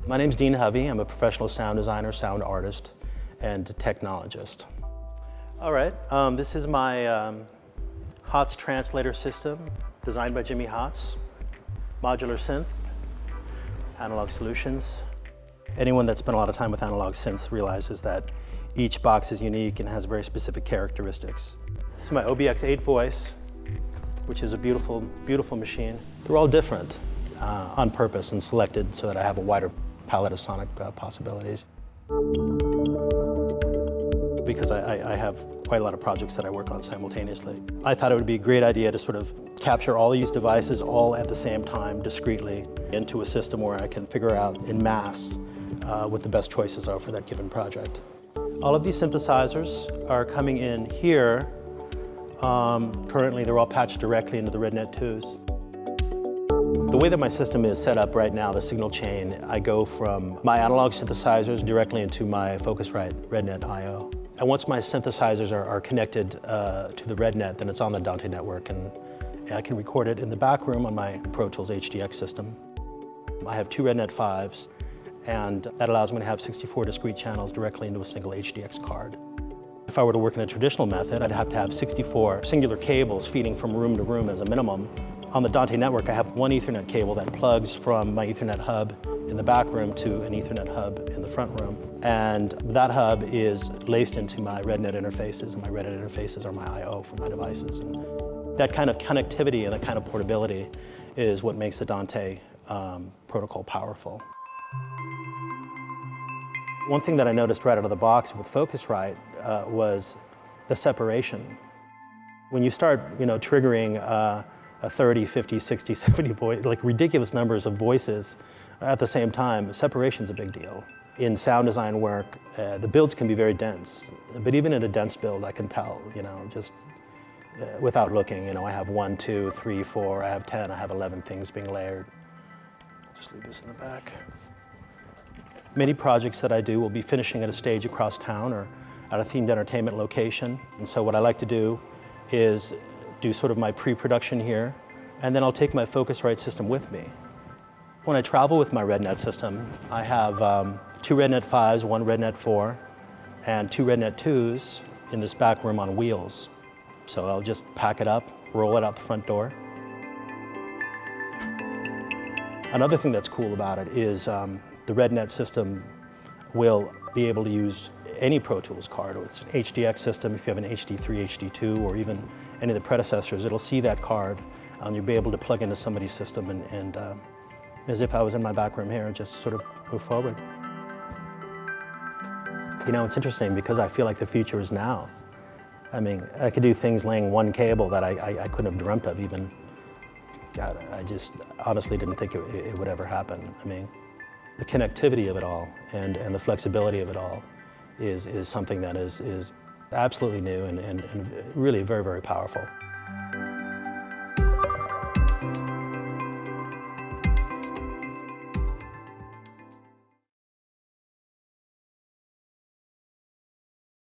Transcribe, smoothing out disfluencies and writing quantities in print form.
My name's Dean Hovey. I'm a professional sound designer, sound artist, and technologist. All right, this is my HOTS translator system, designed by Jimmy HOTS. Modular synth, analog solutions. Anyone that's spent a lot of time with analog synths realizes that each box is unique and has very specific characteristics. This is my OBX8 voice, which is a beautiful, beautiful machine. They're all different on purpose and selected so that I have a wider palette of sonic possibilities. Because I have quite a lot of projects that I work on simultaneously. I thought it would be a great idea to sort of capture all these devices all at the same time, discreetly, into a system where I can figure out in mass what the best choices are for that given project. All of these synthesizers are coming in here. Currently, they're all patched directly into the RedNet 2s. The way that my system is set up right now, the signal chain, I go from my analog synthesizers directly into my Focusrite RedNet I/O. And once my synthesizers are connected to the RedNet, then it's on the Dante network, and I can record it in the back room on my Pro Tools HDX system. I have 2 RedNet 5s, and that allows me to have 64 discrete channels directly into a single HDX card. If I were to work in a traditional method, I'd have to have 64 singular cables feeding from room to room as a minimum. On the Dante network, I have one Ethernet cable that plugs from my Ethernet hub in the back room to an Ethernet hub in the front room. And that hub is laced into my RedNet interfaces, and my RedNet interfaces are my I/O for my devices. And that kind of connectivity and that kind of portability is what makes the Dante protocol powerful. One thing that I noticed right out of the box with Focusrite was the separation. When you start, triggering a 30, 50, 60, 70 voice, like ridiculous numbers of voices at the same time, separation's a big deal. In sound design work, the builds can be very dense, but even in a dense build, I can tell, just without looking, I have 1, 2, 3, 4, I have 10, I have 11 things being layered. I'll just leave this in the back. Many projects that I do will be finishing at a stage across town or at a themed entertainment location. And so what I like to do is do sort of my pre-production here, and then I'll take my Focusrite system with me. When I travel with my RedNet system, I have 2 RedNet 5s, 1 RedNet 4, and 2 RedNet 2s in this back room on wheels. So I'll just pack it up, roll it out the front door. Another thing that's cool about it is the RedNet system will be able to use any Pro Tools card, or it's an HDX system, if you have an HD3, HD2, or even any of the predecessors, it'll see that card, and you'll be able to plug into somebody's system and as if I was in my back room here, and just sort of move forward. It's interesting because I feel like the future is now. I mean, I could do things laying one cable that I couldn't have dreamt of even. God, I just honestly didn't think it would ever happen. I mean, the connectivity of it all and the flexibility of it all is something that is absolutely new and really very, very powerful.